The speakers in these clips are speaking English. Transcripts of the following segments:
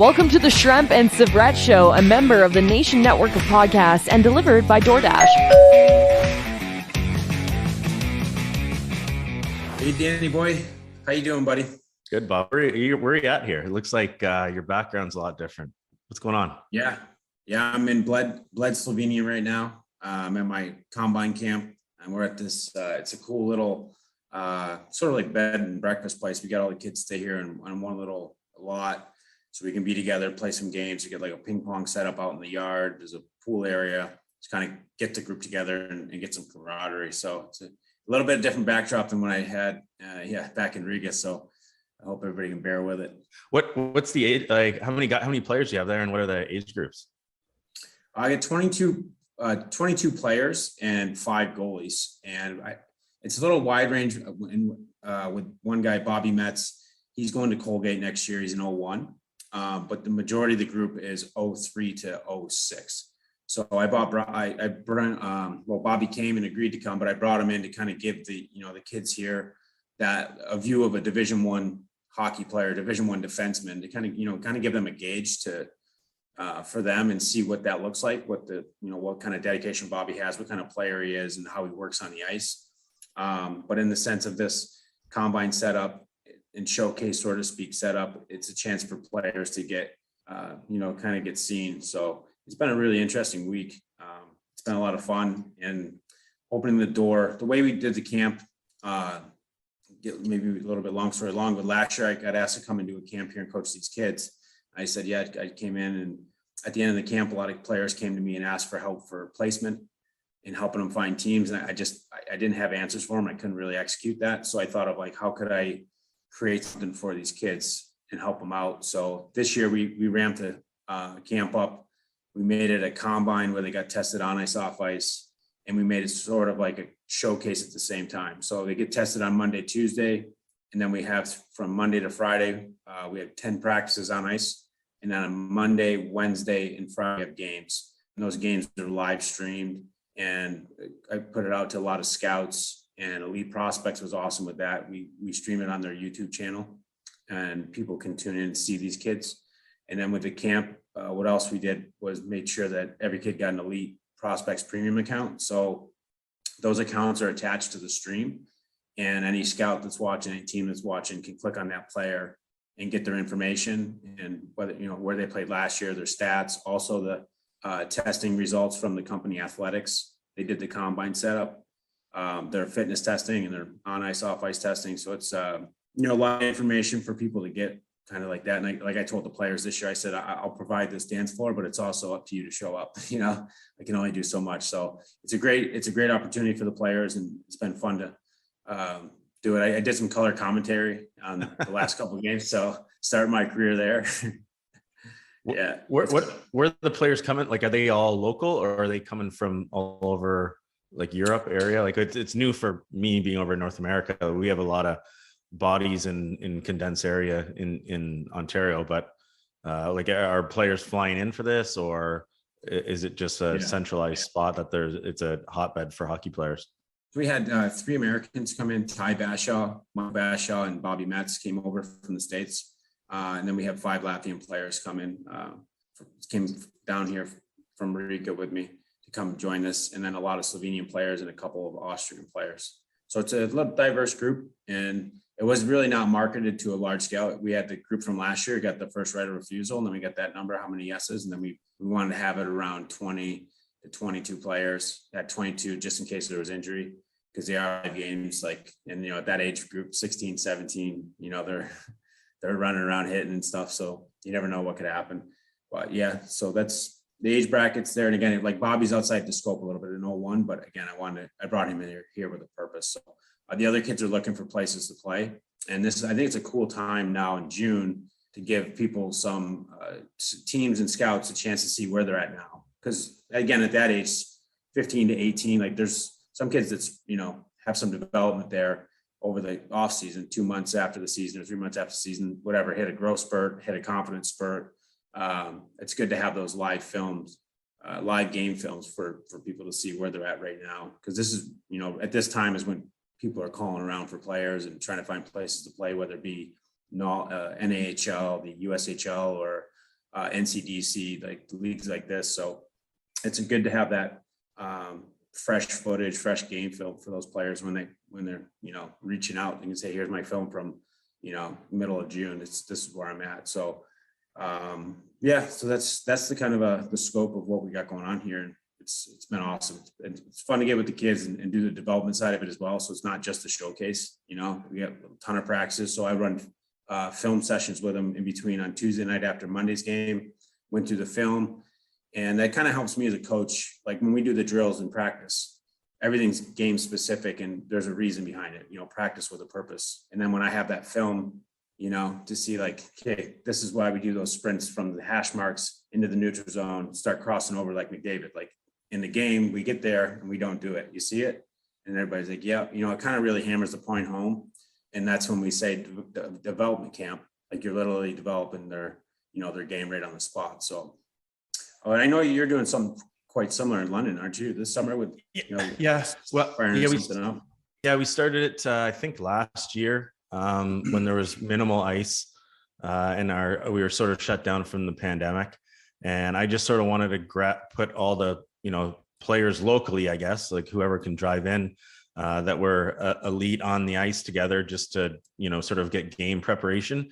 Welcome to the Schremp and Syvret Show, a member of the Nation Network of Podcasts and delivered by DoorDash. Hey, Danny boy. How you doing, buddy? Good, Bob. Where are you at here? It looks like your background's a lot different. What's going on? Yeah. I'm in Bled, Slovenia right now. I'm at my combine camp, and we're at this. It's a cool little sort of like bed and breakfast place. We got all the kids stay here on one little lot, so we can be together, play some games. We get like a ping pong setup out in the yard. There's a pool area. Just kind of get the group together and get some camaraderie. So it's a little bit different backdrop than what I had back in Riga. So I hope everybody can bear with it. What's the age? Like how many players do you have there, and what are the age groups? I get 22 players and 5 goalies, and it's a little wide range. With one guy, Bobby Metz, he's going to Colgate next year. He's an 01, but the majority of the group is 03 to 06. So Bobby came and agreed to come, but I brought him in to kind of give the kids here that a view of a Division I hockey player, Division I defenseman, to kind of give them a gauge for them and see what that looks like, what kind of dedication Bobby has, what kind of player he is, and how he works on the ice. But in the sense of this combine setup and showcase, so to speak, setup, it's a chance for players to get, kind of get seen. So it's been a really interesting week. It's been a lot of fun and opening the door. The way we did the camp, maybe a little bit long story long, but last year I got asked to come and do a camp here and coach these kids. I said, yeah, I came in, and at the end of the camp, a lot of players came to me and asked for help for placement and helping them find teams. And I didn't have answers for them. I couldn't really execute that. So I thought of like, how could I create something for these kids and help them out? So this year we ramped the camp up. We made it a combine where they got tested on ice, off ice, and we made it sort of like a showcase at the same time. So they get tested on Monday, Tuesday, and then we have from Monday to Friday, we have 10 practices on ice. And then on Monday, Wednesday, and Friday, we have games. And those games are live streamed. And I put it out to a lot of scouts, and Elite Prospects was awesome with that. We stream it on their YouTube channel, and people can tune in and see these kids. And then with the camp, what else we did was made sure that every kid got an Elite Prospects premium account. So those accounts are attached to the stream. And any scout that's watching, any team that's watching, can click on that player and get their information and whether, where they played last year, their stats, also the testing results from the company athletics. They did the combine setup, their fitness testing and their on ice, off ice testing. So it's, a lot of information for people to get kind of like that. And like I told the players this year, I said, I'll provide this dance floor, but it's also up to you to show up. I can only do so much. So it's a great opportunity for the players, and it's been fun to do it. I did some color commentary on the last couple of games, so start my career there. Yeah. Where the players coming? Like, are they all local, or are they coming from all over like Europe area? Like it's new for me being over in North America. We have a lot of bodies in condensed area in Ontario, but like are players flying in for this, or is it just a centralized spot that it's a hotbed for hockey players? We had 3 Americans come in: Ty Bashaw, Mike Bashaw, and Bobby Metz came over from the States. And then we have 5 Latvian players come in, came down here from Riga with me to come join us. And then a lot of Slovenian players and a couple of Austrian players. So it's a diverse group, and it was really not marketed to a large scale. We had the group from last year, got the first right of refusal, and then we got that number, how many yeses. And then we wanted to have it around 20 to 22 players, at 22, just in case there was injury, because they are live games, and at that age group, 16, 17, they're running around hitting and stuff. So you never know what could happen. But yeah, so that's the age brackets there. And again, like Bobby's outside the scope a little bit in 01, but again, I brought him in here with a purpose. So the other kids are looking for places to play. And I think it's a cool time now in June to give people some teams and scouts a chance to see where they're at now. Because again, at that age, 15 to 18, like there's some kids that's, have some development there over the off season, 2 months after the season or 3 months after the season, whatever, hit a growth spurt, hit a confidence spurt. It's good to have those live films, live game films for people to see where they're at right now. Because this is, at this time is when people are calling around for players and trying to find places to play, whether it be NAHL, the USHL, or NCDC, like leagues like this. So it's good to have that fresh footage, fresh game film for those players when they're, you know, reaching out. You can say, here's my film from, you know, middle of June. This is where I'm at. So yeah, so that's the kind of the scope of what we got going on here. And it's been awesome. It's fun to get with the kids and do the development side of it as well. So it's not just a showcase, you know, we got a ton of practices. So I run film sessions with them in between on Tuesday night after Monday's game, went through the film. And that kind of helps me as a coach. Like when we do the drills in practice, everything's game specific and there's a reason behind it, you know, practice with a purpose. And then when I have that film, you know, to see like, okay, this is why we do those sprints from the hash marks into the neutral zone, start crossing over like McDavid. Like in the game, we get there and we don't do it. You see it? And everybody's like, yeah, you know, it kind of really hammers the point home. And that's when we say development camp, like you're literally developing their, you know, their game right on the spot. So, oh, and I know you're doing something quite similar in London, aren't you? This summer with, you know, we started it, I think last year when there was minimal ice and we were sort of shut down from the pandemic. And I just sort of wanted to put all the, you know, players locally, I guess, like whoever can drive in that were elite on the ice together just to, you know, sort of get game preparation.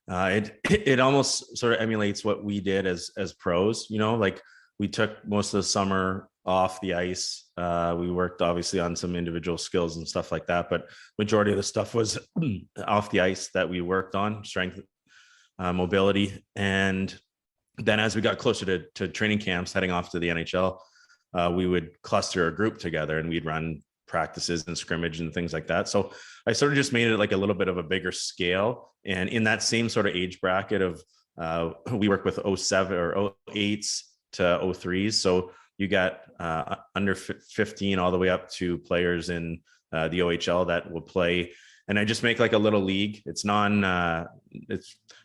It almost sort of emulates what we did as pros, you know, like we took most of the summer off the ice. We worked obviously on some individual skills and stuff like that, but majority of the stuff was off the ice that we worked on, strength, mobility. And then as we got closer to training camps, heading off to the NHL, we would cluster a group together and we'd run practices and scrimmage and things like that. So I sort of just made it like a little bit of a bigger scale. And in that same sort of age bracket of, we work with 07 or 08s to 03s. So you got under 15 all the way up to players in the OHL that will play. And I just make like a little league. It's I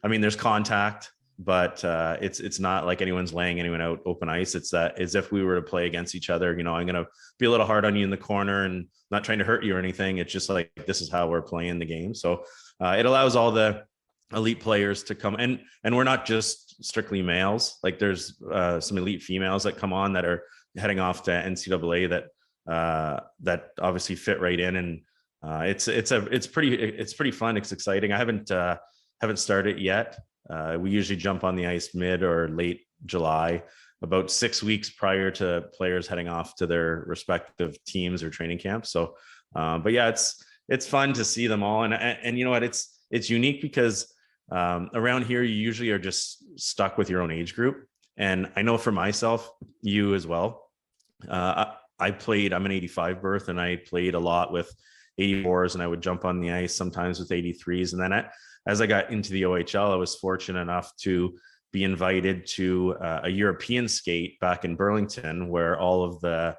mean, there's contact, but it's not like anyone's laying anyone out open ice. It's that as if we were to play against each other. You know, I'm going to be a little hard on you in the corner and not trying to hurt you or anything. It's just like, this is how we're playing the game. So it allows all the elite players to come and we're not just strictly males. Like there's some elite females that come on that are heading off to NCAA that obviously fit right in. And it's pretty fun. It's exciting. I haven't started yet. We usually jump on the ice mid or late July, about 6 weeks prior to players heading off to their respective teams or training camps. So, but yeah, it's fun to see them all. And you know what, it's unique because around here, you usually are just stuck with your own age group. And I know for myself, you as well, I'm an 85 birth and I played a lot with 84s and I would jump on the ice sometimes with 83s. And then as I got into the OHL, I was fortunate enough to be invited to a European skate back in Burlington, where all of the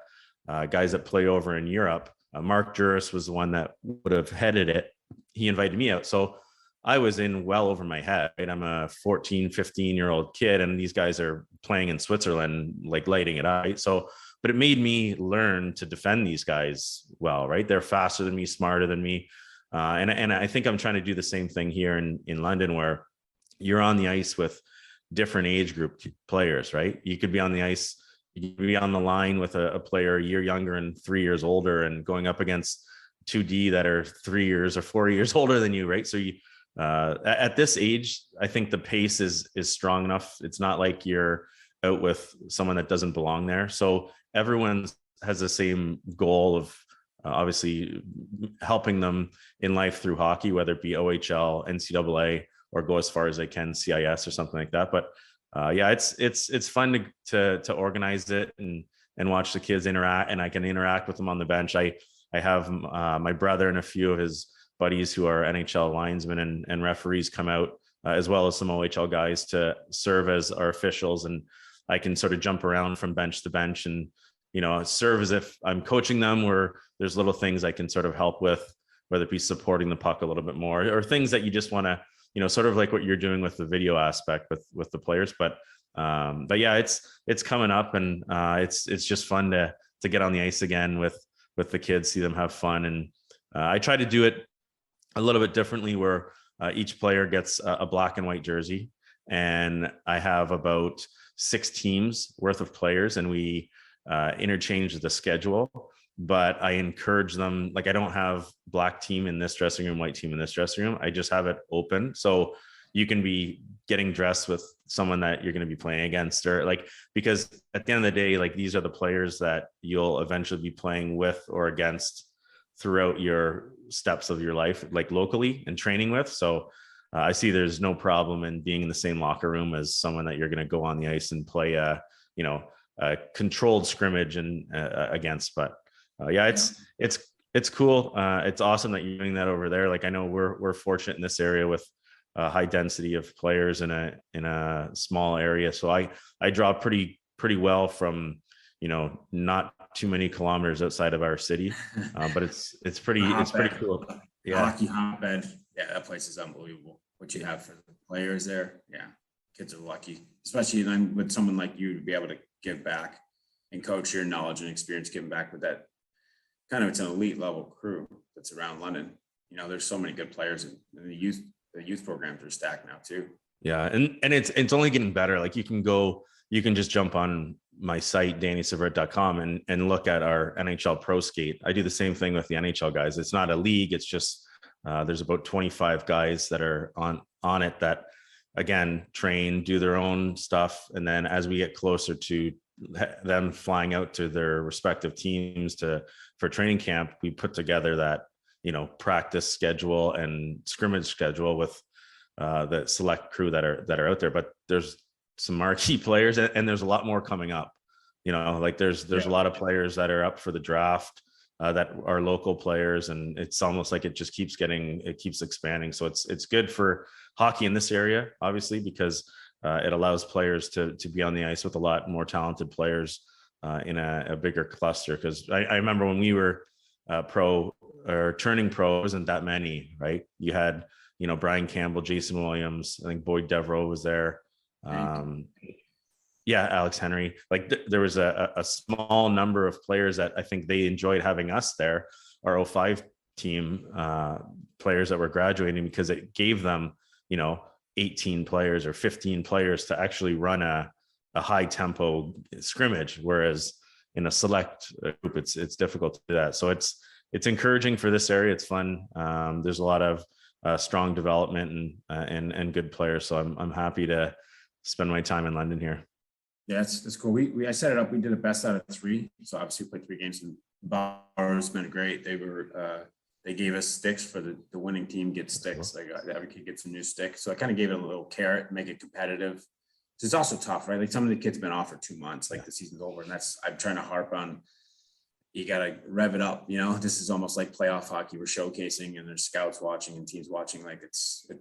guys that play over in Europe, Mark Juris was the one that would have headed it. He invited me out. So I was in well over my head, right? I'm a 14, 15-year-old kid, and these guys are playing in Switzerland, like lighting it up, right? So, but it made me learn to defend these guys well, right? They're faster than me, smarter than me. And I think I'm trying to do the same thing here in London, where you're on the ice with different age group players, right? You could be on the ice, you could be on the line with a player a year younger and 3 years older and going up against 2D that are 3 years or 4 years older than you, right? So you, at this age, I think the pace is strong enough. It's not like you're out with someone that doesn't belong there. So everyone has the same goal of obviously helping them in life through hockey, whether it be OHL, NCAA, or go as far as they can CIS or something like that. But yeah, it's fun to organize it and watch the kids interact, and I can interact with them on the bench. I have my brother and a few of his buddies who are NHL linesmen and referees come out, as well as some OHL guys to serve as our officials. And I can sort of jump around from bench to bench and, you know, serve as if I'm coaching them, where there's little things I can sort of help with, whether it be supporting the puck a little bit more or things that you just want to, you know, sort of like what you're doing with the video aspect with the players. But yeah, it's coming up, and it's just fun to get on the ice again with the kids, see them have fun. And I try to do it a little bit differently, where each player gets a black and white jersey. and I have about 6 teams worth of players, and we interchange the schedule. But I encourage them, like I don't have black team in this dressing room, white team in this dressing room. I just have it open. So you can be getting dressed with someone that you're going to be playing against, or like, because at the end of the day, like these are the players that you'll eventually be playing with or against throughout your steps of your life, like locally and training with. So I see there's no problem in being in the same locker room as someone that you're going to go on the ice and play a controlled scrimmage and against. But yeah, it's cool. It's awesome that you're doing that over there. Like I know we're fortunate in this area with a high density of players in a small area. So I draw pretty well from, not too many kilometers outside of our city. But it's pretty cool. Yeah. Hockey hotbed. Yeah, that place is unbelievable. What you have for the players there. Yeah. Kids are lucky, especially then with someone like you to be able to give back and coach your knowledge and experience, giving back with that kind of, it's an elite level crew that's around London. There's so many good players, and the youth programs are stacked now too. Yeah. And it's only getting better. Like you can just jump on my site, DannySyvret.com, and look at our NHL pro skate. I do the same thing with the NHL guys. It's not a league. It's just, there's about 25 guys that are on it that, again, train, do their own stuff. And then as we get closer to them flying out to their respective teams for training camp, we put together that, practice schedule and scrimmage schedule with the select crew that are out there. But there's some marquee players, and there's a lot more coming up. Like there's a lot of players that are up for the draft that are local players, and it's almost like it just keeps expanding. So it's good for hockey in this area, obviously, because it allows players to be on the ice with a lot more talented players in a bigger cluster. Because I remember when we were pro or turning pro, wasn't that many, right? You had, Brian Campbell, Jason Williams, I think Boyd Devereaux was there. Alex Henry. Like there was a small number of players that I think they enjoyed having us there, our 05 team players that were graduating, because it gave them, 18 players or 15 players to actually run a high tempo scrimmage. Whereas in a select group, it's difficult to do that. So it's encouraging for this area. It's fun. There's a lot of strong development and good players. So I'm happy to spend my time in London here. Yeah, that's cool. I set it up. We did a best out of 3. So obviously we played 3 games, and Bauer's been great. They gave us sticks for the winning team gets sticks. Like every kid gets a new stick. So I kind of gave it a little carrot, make it competitive. It's also tough, right? Like some of the kids have been off for 2 months, like the season's over, and I'm trying to harp on, you got to rev it up. This is almost like playoff hockey. We're showcasing, and there's scouts watching and teams watching. Like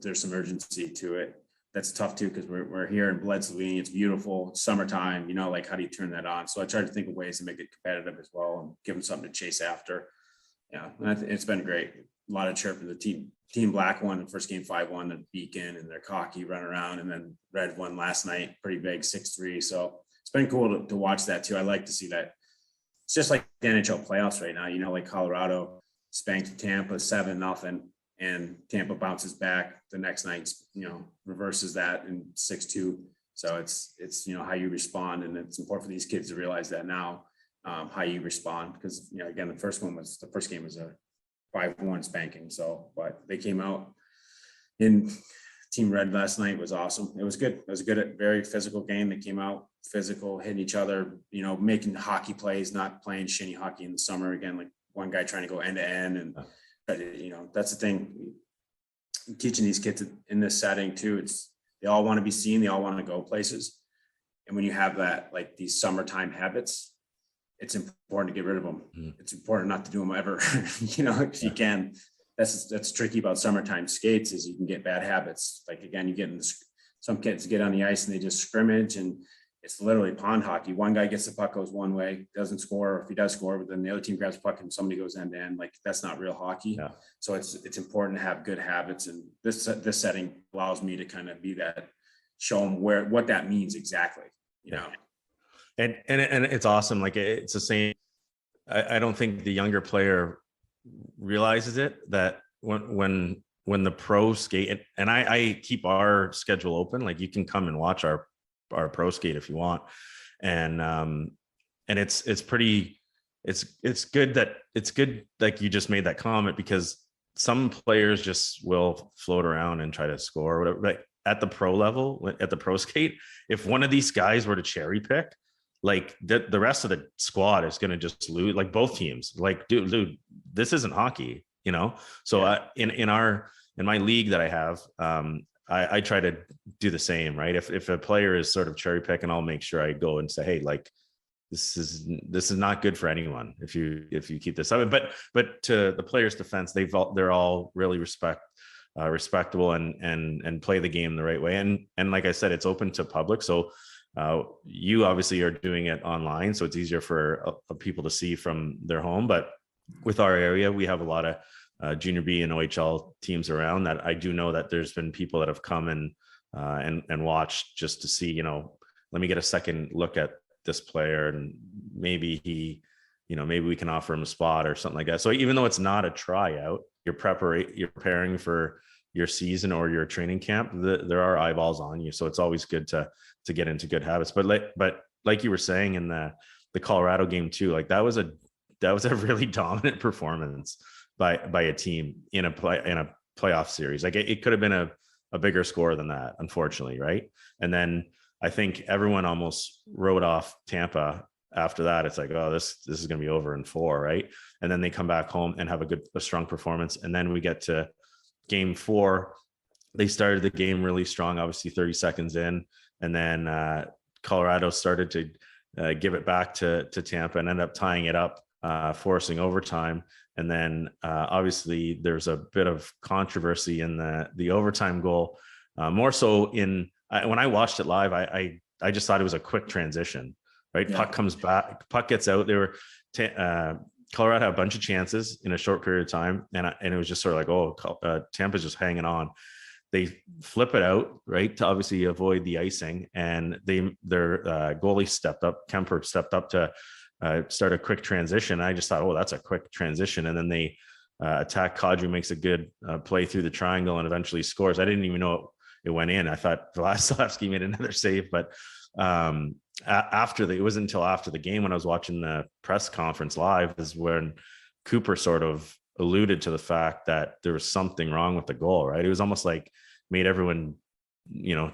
there's some urgency to it. That's tough too, because we're here in Bled, Slovenia. It's beautiful. It's summertime. Like how do you turn that on? So I try to think of ways to make it competitive as well and give them something to chase after. Yeah, and it's been great. A lot of chirping. The team black won the first game 5-1. The Beacon and their cocky run around, and then red won last night, pretty big 6-3. So it's been cool to watch that too. I like to see that. It's just like the NHL playoffs right now. Like Colorado spanked Tampa 7-0. And Tampa bounces back the next night, reverses that in 6-2. So it's how you respond, and it's important for these kids to realize that now, how you respond, because again, the first game was a 5-1 spanking. So, but they came out in Team Red last night was awesome. It was good. It was a good, very physical game. They came out physical, hitting each other, making hockey plays, not playing shinny hockey in the summer again, like one guy trying to go end to end and. That's the thing, teaching these kids in this setting too. They all want to be seen. They all want to go places. And when you have that, like these summertime habits, it's important to get rid of them. It's important not to do them ever, if you can. That's tricky about summertime skates, is you can get bad habits. Like, again, you get some kids get on the ice and they just scrimmage, and it's literally pond hockey. One guy gets the puck, goes one way, doesn't score. If he does score, but then the other team grabs the puck and somebody goes end to end. Like, that's not real hockey. Yeah. So it's important to have good habits. And this setting allows me to kind of be that, show them what that means exactly, And it's awesome. Like, it's the same. I don't think the younger player realizes it, that when when the pro skate, and I keep our schedule open, like you can come and watch our pro skate if you want. And it's pretty, it's good like you just made that comment, because some players just will float around and try to score or whatever. But at the pro level, at the pro skate, if one of these guys were to cherry pick, like the rest of the squad is going to just lose, like both teams. Like, dude, this isn't hockey, you know? So in my league that I have, I try to do the same, right? If a player is sort of cherry picking, I'll make sure I go and say, hey, like, this is not good for anyone if you keep this up. But to the players' defense, they're all really respectable and play the game the right way. And like I said, it's open to public. So you obviously are doing it online, so it's easier for people to see from their home. But with our area, we have a lot of junior B and OHL teams around that. I do know that there's been people that have come and watched just to see, let me get a second look at this player, and maybe maybe we can offer him a spot or something like that. So even though it's not a tryout, you're preparing for your season or your training camp, there are eyeballs on you. So it's always good to get into good habits. But like you were saying in the Colorado game too, like that was a really dominant performance by a team in a playoff series. Like it could have been a bigger score than that, unfortunately, right? And then I think everyone almost wrote off Tampa after that. It's like, oh, this is going to be over in 4, right? And then they come back home and have a strong performance. And then we get to game 4. They started the game really strong, obviously 30 seconds in, and then Colorado started to give it back to Tampa and end up tying it up, forcing overtime. And then obviously there's a bit of controversy in the overtime goal, more so when I watched it live. I just thought it was a quick transition, right? Yeah. Puck comes back, puck gets out. Colorado had a bunch of chances in a short period of time, and it was just sort of like, oh, Tampa's just hanging on. They flip it out, right, to obviously avoid the icing, and their goalie stepped up. Kemper stepped up to start a quick transition. I just thought, oh, that's a quick transition, and then they attack. Kadri makes a good play through the triangle and eventually scores. I didn't even know it went in. I thought Vasilevsky made another save, but it wasn't until after the game when I was watching the press conference live is when Cooper sort of alluded to the fact that there was something wrong with the goal, right? It was almost like made everyone, like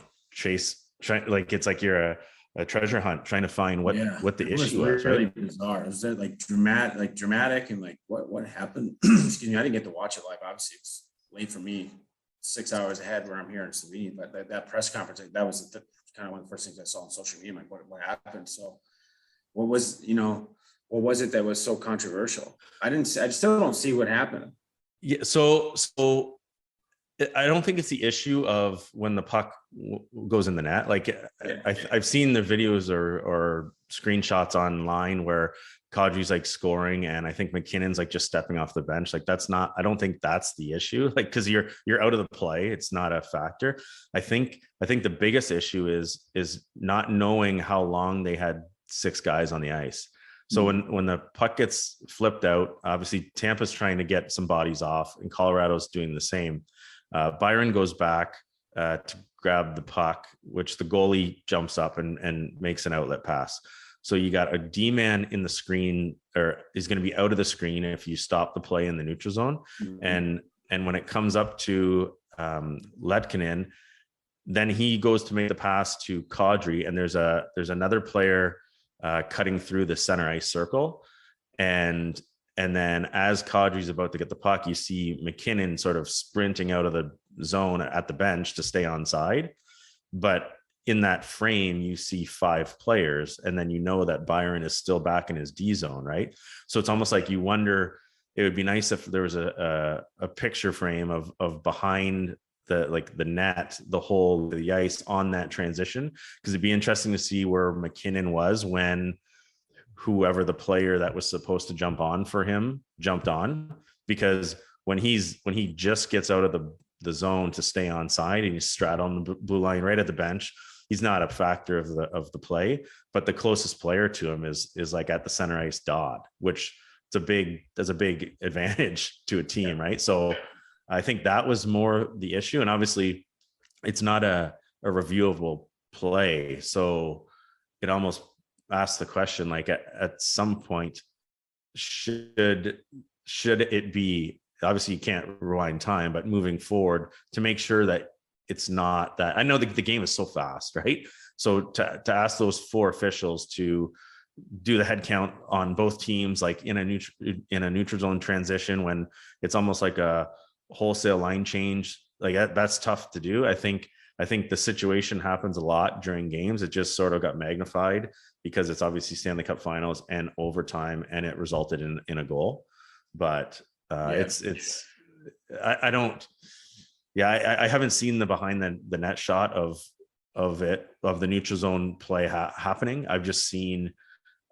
it's like you're a treasure hunt trying to find what the issue was, really right? Bizarre. Was that like dramatic and like what happened? Excuse me, I didn't get to watch it live. Obviously, it's late for me, 6 hours ahead where I'm here in Slovenia. But that press conference, that was kind of one of the first things I saw on social media. Like, what happened? So, what was it that was so controversial? I still don't see what happened. Yeah. So I don't think it's the issue of when the puck goes in the net. Like I've seen the videos or screenshots online where Kadri's like scoring, and I think McKinnon's like just stepping off the bench. Like I don't think that's the issue. Like, cause you're out of the play. It's not a factor. I think the biggest issue is not knowing how long they had 6 guys on the ice. So when the puck gets flipped out, obviously Tampa's trying to get some bodies off, and Colorado's doing the same. Byron goes back to grab the puck, which the goalie jumps up and makes an outlet pass. So you got a D-man in the screen, or is going to be out of the screen if you stop the play in the neutral zone. Mm-hmm. And when it comes up to Letkinen, then he goes to make the pass to Kadri, and there's another player cutting through the center ice circle, and then as Kadri's about to get the puck, you see McKinnon sort of sprinting out of the zone at the bench to stay on side. But in that frame, you see 5 players, and then you know that Byron is still back in his D zone, right? So it's almost like you wonder, it would be nice if there was a picture frame of behind the net, the ice on that transition, because it'd be interesting to see where McKinnon was when whoever the player that was supposed to jump on for him jumped on, because when he just gets out of the zone to stay on side and he's straddling the blue line right at the bench, he's not a factor of the play. But the closest player to him is like at the center ice dot, which that's a big advantage to a team, right? So I think that was more the issue. And obviously it's not a reviewable play. So it almost asks the question, like at some point, should it be, obviously you can't rewind time, but moving forward to make sure that it's not that, I know the game is so fast, right? So to ask those 4 officials to do the head count on both teams, like in a neutral zone transition, when it's almost like a wholesale line change, like that's tough to do. I think the situation happens a lot during games. It just sort of got magnified because it's obviously Stanley Cup Finals and overtime, and it resulted in a goal. But I haven't seen the behind the net shot of the neutral zone play happening. I've just seen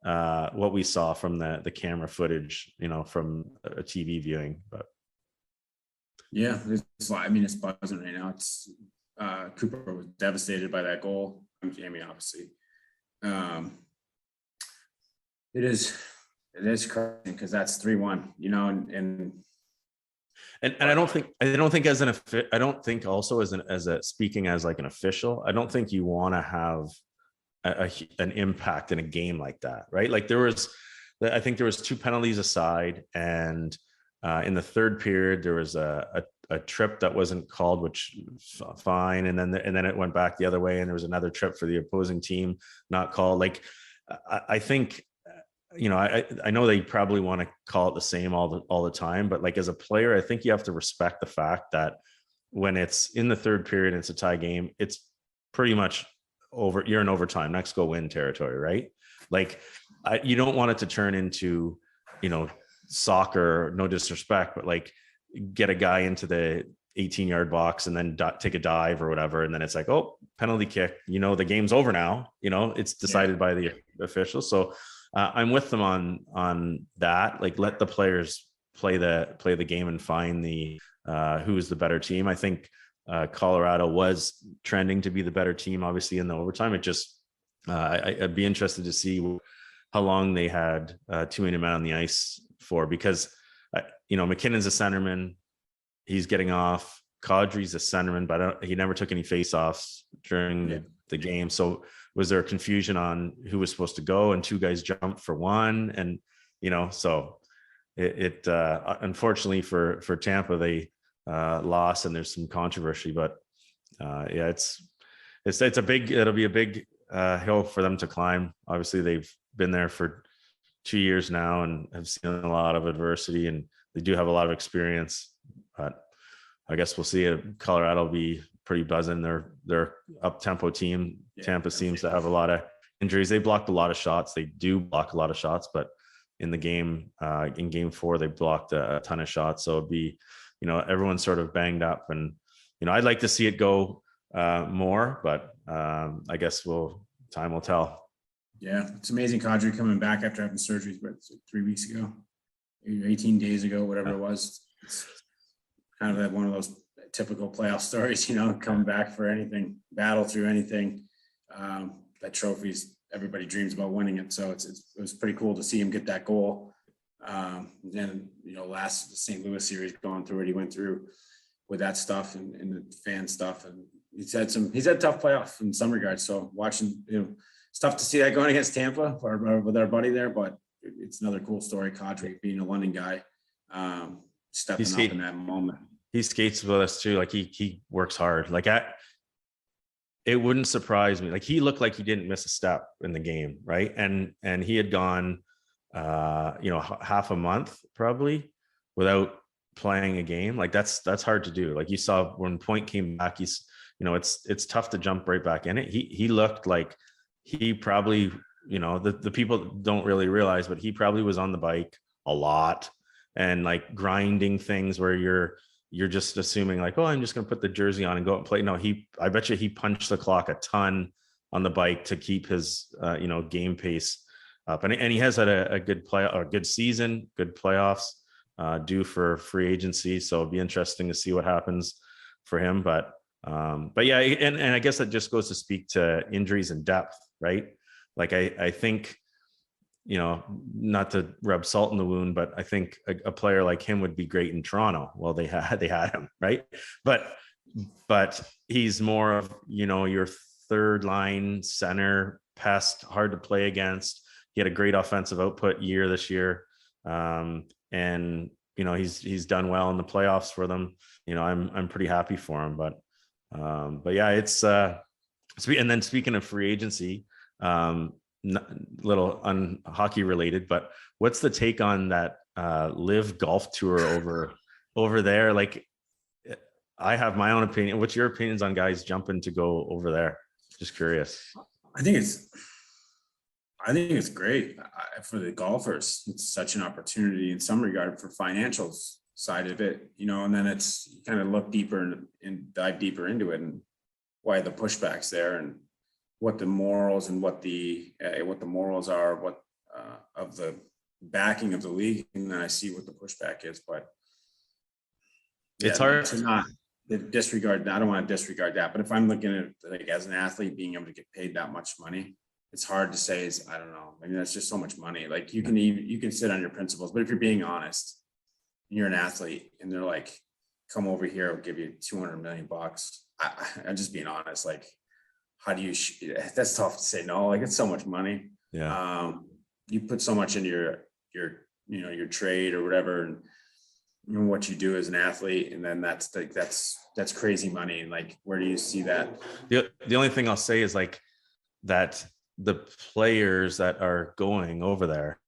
what we saw from the camera footage, from a TV viewing. But yeah, it's buzzing right now. It's Cooper was devastated by that goal. Jamie, obviously, it is crazy because that's 3-1, and I don't think also as a speaking as like an official, I don't think you want to have an impact in a game like that, right? Like I think there was 2 penalties aside, and in the third period there was a trip that wasn't called, which fine, and then it went back the other way, and there was another trip for the opposing team not called. Like I think, I know they probably want to call it the same all the time, but like as a player, I think you have to respect the fact that when it's in the third period and it's a tie game, it's pretty much over. You're in overtime, next go win territory, right? Like you don't want it to turn into, soccer, no disrespect, but like get a guy into the 18-yard box and then take a dive or whatever, and then it's like, oh, penalty kick, the game's over now, it's decided by the officials. So I'm with them on that. Like, let the players play the game and find who is the better team. I think Colorado was trending to be the better team, obviously, in the overtime. It just I'd be interested to see how long they had too many men on the ice for, because McKinnon's a centerman, he's getting off. Kadri's a centerman, but he never took any face-offs during the game. So was there confusion on who was supposed to go, and 2 guys jumped for one, and so it unfortunately for Tampa, they lost, and there's some controversy. But it'll be a big hill for them to climb. Obviously, they've been there for 2 years now and have seen a lot of adversity, and they do have a lot of experience. But I guess we'll see. Colorado will be pretty buzzing. They're up-tempo team. Tampa seems to have a lot of injuries. They blocked a lot of shots. They do block a lot of shots, but in the game, in game 4, they blocked a ton of shots. So it'd be, everyone's sort of banged up, and I'd like to see it go more, but I guess time will tell. Yeah, it's amazing. Kadri coming back after having surgery, but 3 weeks ago, 18 days ago, whatever it was. It's kind of one of those typical playoff stories, coming back for anything, battle through anything. That trophies, everybody dreams about winning it. So it was pretty cool to see him get that goal. Then, last St. Louis series, going through what he went through with that stuff and the fan stuff. And he's had tough playoff in some regards. So watching, it's tough to see that going against Tampa with our buddy there, but it's another cool story. Kadri being a London guy, stepping up in that moment. He skates with us too. Like he works hard. Like it wouldn't surprise me. Like he looked like he didn't miss a step in the game, right? And he had gone, half a month probably without playing a game. Like that's hard to do. Like you saw when Point came back, it's tough to jump right back in it. He looked like he probably, the people don't really realize, but he probably was on the bike a lot and like grinding things where you're just assuming like, oh, I'm just going to put the jersey on and go out and play. No, I bet you he punched the clock a ton on the bike to keep his, game pace up. And he has had a good good season, good playoffs due for free agency. So it'd be interesting to see what happens for him. But yeah, and I guess that just goes to speak to injuries and depth, right? Like I think, not to rub salt in the wound, but I think a player like him would be great in Toronto. Well, they had him, right? But he's more of, your third line center, pest, hard to play against. He had a great offensive output year this year. And he's done well in the playoffs for them. I'm pretty happy for him, but yeah, it's and then speaking of free agency, little hockey related, but what's the take on that live golf tour over there? Like, I have my own opinion. What's your opinions on guys jumping to go over there? Just curious. I think it's great for the golfers. It's such an opportunity in some regard for financials side of it, and then it's you kind of look deeper and dive deeper into it and why the pushback's there and what the morals and what the morals are, what of the backing of the league, and then I see what the pushback is. But it's hard to not disregard that. I don't want to disregard that, but if I'm looking at like as an athlete being able to get paid that much money, it's hard to say I don't know. I mean, that's just so much money. Like you can sit on your principles, but if you're being honest, you're an athlete and they're like, come over here, I'll give you $200 million. I'm just being honest. Like, how do you, that's tough to say no, like it's so much money. Yeah. You put so much into your trade or whatever, and what you do as an athlete. And then that's crazy money. And like, where do you see that? The only thing I'll say is like that the players that are going over there,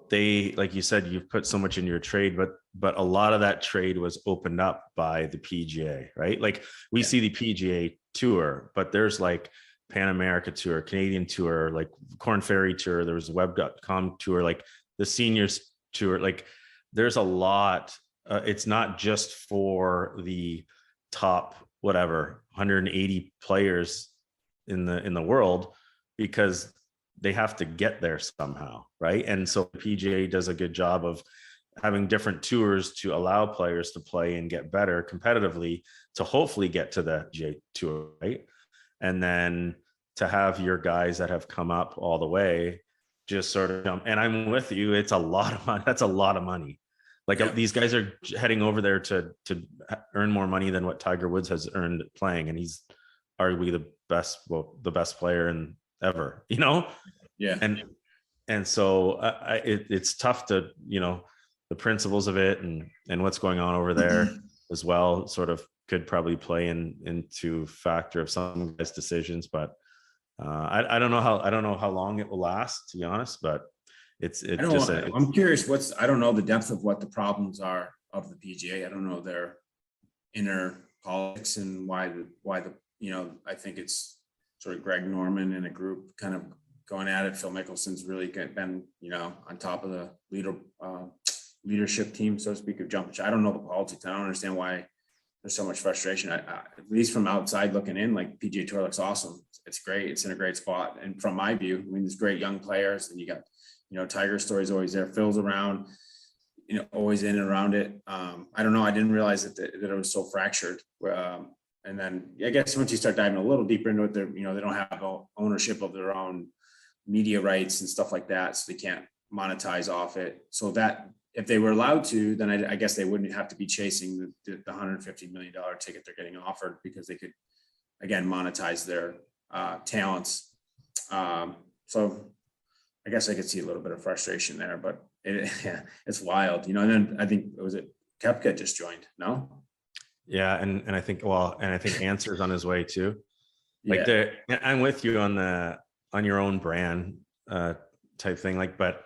they, like you said, you've put so much in your trade, but a lot of that trade was opened up by the PGA, right? Like we see the PGA Tour, but there's like Pan America Tour, Canadian Tour, like Corn Ferry Tour, there was Web.com Tour, like the Seniors Tour, like there's a lot. It's not just for the top, whatever, 180 players in the world, because they have to get there somehow, right? And so the PGA does a good job of having different tours to allow players to play and get better competitively to hopefully get to the PGA Tour, right? And then to have your guys that have come up all the way just sort of jump. And I'm with you, it's a lot of money. That's a lot of money. Like these guys are heading over there to earn more money than what Tiger Woods has earned playing, and he's arguably the best player in ever, Yeah. And so it's tough to, the principles of it and what's going on over there as well sort of could probably play into factor of some guys' decisions, but I don't know how long it will last, to be honest, but I'm curious I don't know the depth of what the problems are of the PGA. I don't know their inner politics and why the I think it's sort of Greg Norman and a group kind of going at it. Phil Mickelson's really been, on top of the leadership team, so to speak, of jump. I don't know the politics. I don't understand why there's so much frustration. I at least from outside looking in, like PGA Tour looks awesome. It's great. It's in a great spot. And from my view, I mean, there's great young players, and you got, Tiger's story's always there. Phil's around, always in and around it. I don't know. I didn't realize that it was so fractured. And then I guess once you start diving a little deeper into it, they don't have ownership of their own media rights and stuff like that, so they can't monetize off it. So that if they were allowed to, then I guess they wouldn't have to be chasing the $150 million ticket they're getting offered, because they could again monetize their talents. So I guess I could see a little bit of frustration there, but it's wild, And then I think Koepka just joined, no? Yeah, and I think Answer's on his way too. Like I'm with you on your own brand type thing, like, but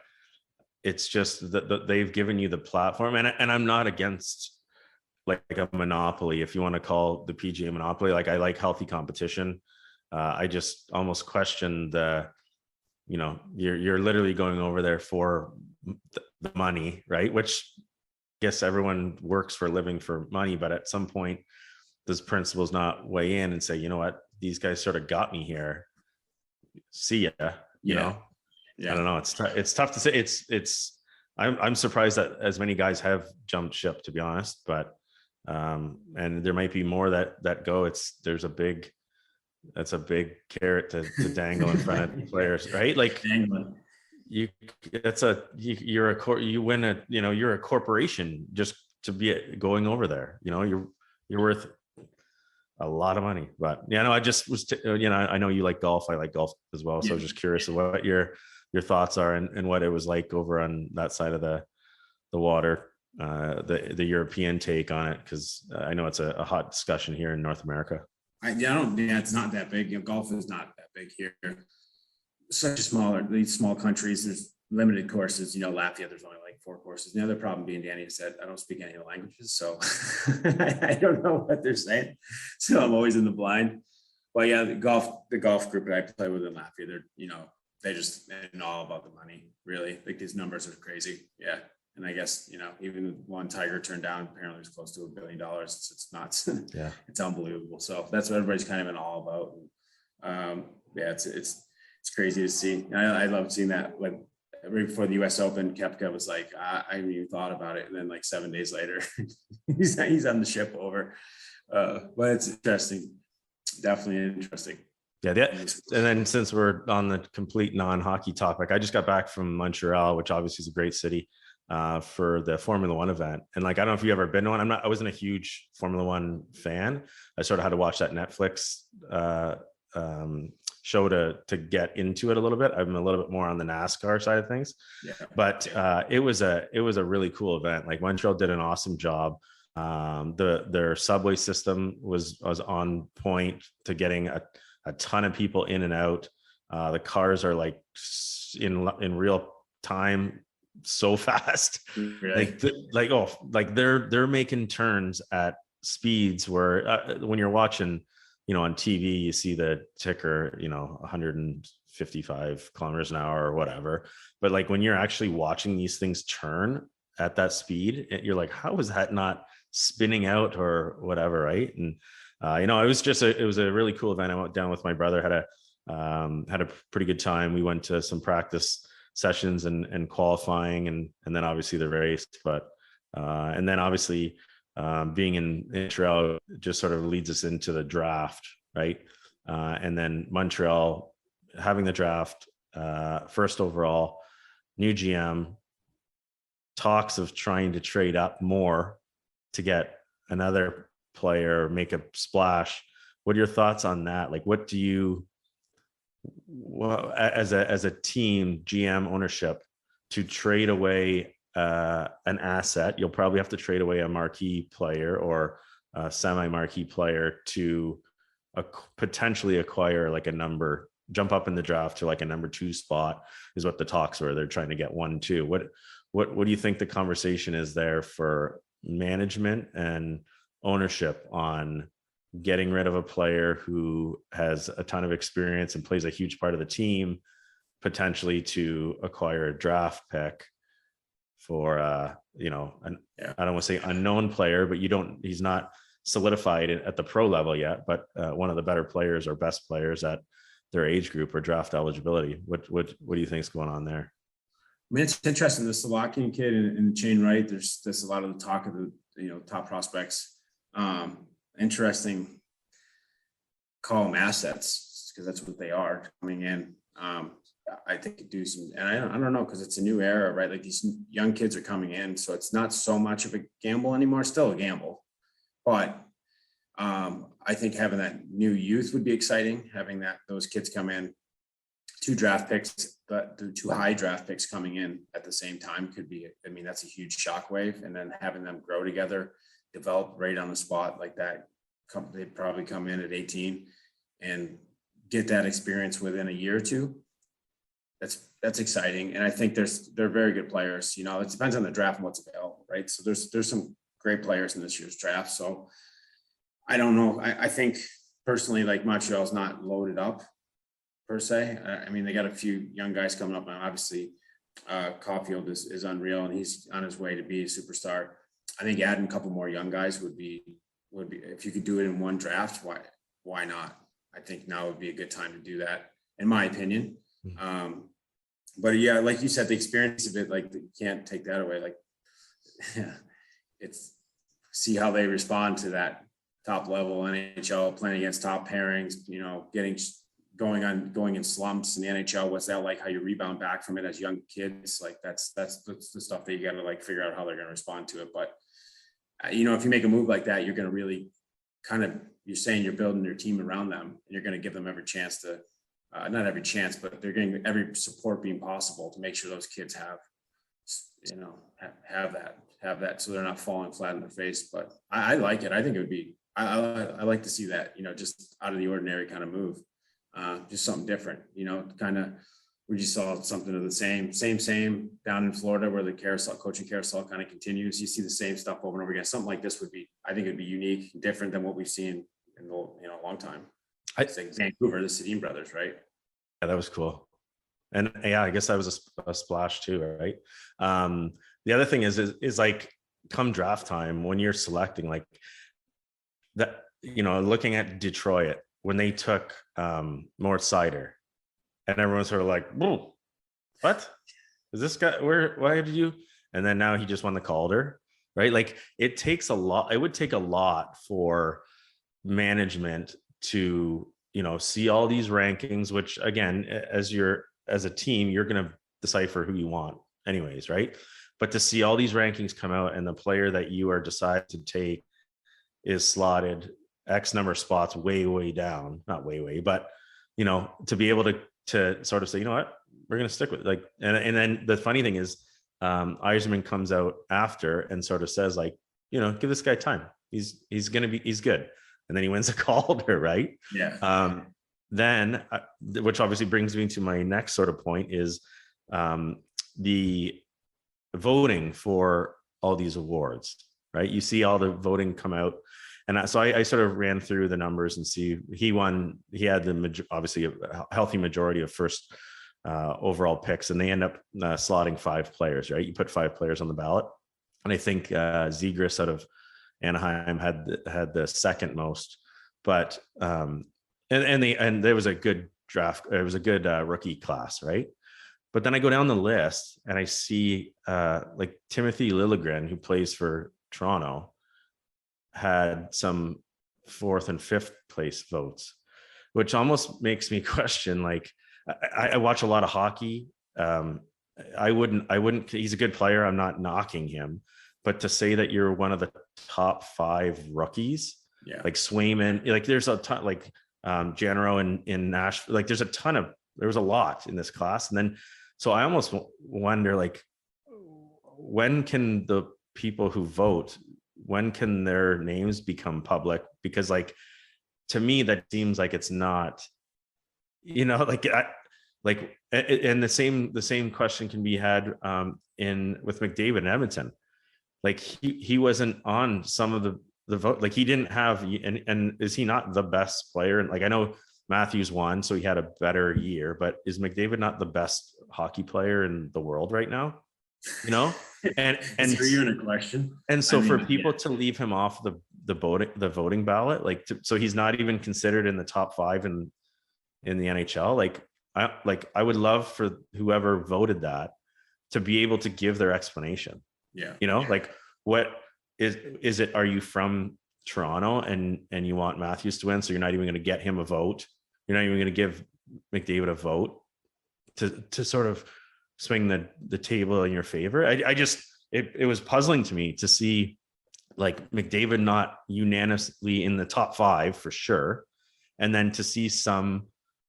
it's just that they've given you the platform, and I'm not against like a monopoly, if you want to call the PGA monopoly. Like, I like healthy competition. I just almost question you're literally going over there for the money, right? Which I guess everyone works for a living for money, but at some point, does principles not weigh in and say, you know what, these guys sort of got me here. See ya. You know? Yeah. I don't know. It's tough to say. I'm surprised that as many guys have jumped ship, to be honest, but and there might be more that go. There's a big, That's a big carrot to dangle in front of players, right? Like you win a, you're a corporation just to be going over there. You're worth a lot of money. But I just was, I know you like golf. I like golf as well. So I was just curious of what your thoughts are and what it was like over on that side of the water, the European take on it, because I know it's a hot discussion here in North America. It's not that big. Golf is not that big here. These small countries, there's limited courses. Latvia, there's only like 4 courses. The other problem being, Danny said, I don't speak any of the languages, so I don't know what they're saying. So I'm always in the blind. But yeah, the golf group that I play with in Latvia, they're just all about the money, really. Like these numbers are crazy. Yeah. And I guess, even one Tiger turned down, apparently it's close to $1 billion. It's nuts. Yeah. It's unbelievable. So that's what everybody's kind of in all about. It's crazy to see. I love seeing that. Like right before the US Open, Koepka was like, I haven't even thought about it. And then like 7 days later, he's on the ship over. But it's interesting. Definitely interesting. Yeah. And then since we're on the complete non-hockey topic, I just got back from Montreal, which obviously is a great city, for the Formula One event. And like, I don't know if you ever been to one. I wasn't a huge Formula One fan. I sort of had to watch that Netflix show to get into it a little bit. I'm a little bit more on the NASCAR side of things, but it was a really cool event. Like Montreal did an awesome job. Their subway system was on point to getting a ton of people in and out. The cars are like in real time, so fast. Really? They're making turns at speeds where when you're watching, on TV, you see the ticker, 155 kilometers an hour or whatever. But like when you're actually watching these things turn at that speed, you're like, how is that not spinning out or whatever, right? And it was a really cool event. I went down with my brother, had a pretty good time. We went to some practice sessions and qualifying and then obviously the race, but and then obviously being in Montreal just sort of leads us into the draft, right? And then Montreal having the draft, first overall, new GM, talks of trying to trade up more to get another player, make a splash. What are your thoughts on that? Like, what do you, as a team, GM ownership, to trade away an asset? You'll probably have to trade away a marquee player or a semi-marquee player to potentially acquire like jump up in the draft to like a number 2 spot is what the talks were. They're trying to get 1-2. What do you think the conversation is there for management and ownership on getting rid of a player who has a ton of experience and plays a huge part of the team, potentially to acquire a draft pick for I don't want to say unknown player, but he's not solidified at the pro level yet, but one of the better players or best players at their age group or draft eligibility. What do you think is going on there? I mean, it's interesting. The Slovakian kid and Chain Wright, there's a lot of the talk of the top prospects. Interesting, call them assets because that's what they are coming in. I think do some, and I don't know, because it's a new era, right? Like these young kids are coming in, so it's not so much of a gamble anymore. Still a gamble, but I think having that new youth would be exciting. Having those kids come in, 2 draft picks, but the 2 high draft picks coming in at the same time could be. I mean, that's a huge shockwave, and then having them grow together, develop right on the spot like that. They'd probably come in at 18 and get that experience within a year or 2. That's exciting, and I think they're very good players. It depends on the draft and what's available, right? So there's some great players in this year's draft. So I don't know. I think personally, like Montreal's not loaded up per se. I mean, they got a few young guys coming up, and obviously Caulfield is unreal, and he's on his way to be a superstar. I think adding a couple more young guys would be if you could do it in one draft. Why not? I think now would be a good time to do that, in my opinion. But yeah, like you said, the experience of it, like you can't take that away. Like, it's see how they respond to that top level NHL, playing against top pairings, you know, going in slumps in the NHL. What's that like? How you rebound back from it as young kids? Like that's the stuff that you got to like figure out how they're going to respond to it. But you know, if you make a move like that, you're going to really you're saying you're building your team around them, and you're going to give them every chance to, not every chance, but they're getting every support being possible to make sure those kids have, you know, have that, so they're not falling flat in their face. But I like it. I think it would be, I like to see that, you know, just out of the ordinary kind of move, just something different, you know, kind of, we just saw something of the same down in Florida, where the coaching carousel kind of continues. You see the same stuff over and over again. Something like this would be, I think it'd be unique, different than what we've seen in the, you know, a long time. It's like Vancouver, the Sedin brothers, right? Yeah, that was cool. And yeah, I guess that was a splash too, right? The other thing is like, come draft time, when you're selecting, like that, you know, looking at Detroit when they took Mort Seider, and everyone's sort of like, whoa, what is this guy? Why did you? And then now he just won the Calder, right? Like it takes a lot. It would take a lot for management to, you know, see all these rankings, which again, as a team, you're going to decipher who you want anyways, right? But to see all these rankings come out and the player that you are decided to take is slotted X number of spots way down, not way, but you know, to be able to sort of say, you know what, we're going to stick with like, and then the funny thing is, Yzerman comes out after and sort of says like, you know, give this guy time. He's good. And then he wins a Calder, right? Yeah. Then, which obviously brings me to my next sort of point is the voting for all these awards, right? You see all the voting come out. And so I sort of ran through the numbers and see he won. He had obviously a healthy majority of first overall picks, and they end up slotting 5 players, right? You put 5 players on the ballot. And I think Zegras out of Anaheim had the second most, but and there was a good draft. It was a good rookie class, right? But then I go down the list and I see like Timothy Liljegren, who plays for Toronto, had some 4th and 5th place votes, which almost makes me question, like, I watch a lot of hockey. I wouldn't, he's a good player. I'm not knocking him, but to say that you're one of the top 5 rookies, yeah, like Swayman, like there's a ton, like Janro in Nashville, like there was a lot in this class. And then, so I almost wonder, like, when can the people who vote, when can their names become public? Because like, to me, that seems like it's not, you know, and the same question can be had with McDavid in Edmonton. Like he wasn't on some of the vote, like he didn't have, and is he not the best player? And like, I know Matthews won, so he had a better year, but is McDavid not the best hockey player in the world right now? You know, and so you're in a question. And so for people to leave him off the voting ballot, like so he's not even considered in the top 5 in the NHL. Like I would love for whoever voted that to be able to give their explanation. Yeah, you know, like what is it? Are you from Toronto and you want Matthews to win, so you're not even going to get him a vote? You're not even going to give McDavid a vote to sort of swing the table in your favor. It was puzzling to me to see like McDavid not unanimously in the top 5 for sure, and then to see some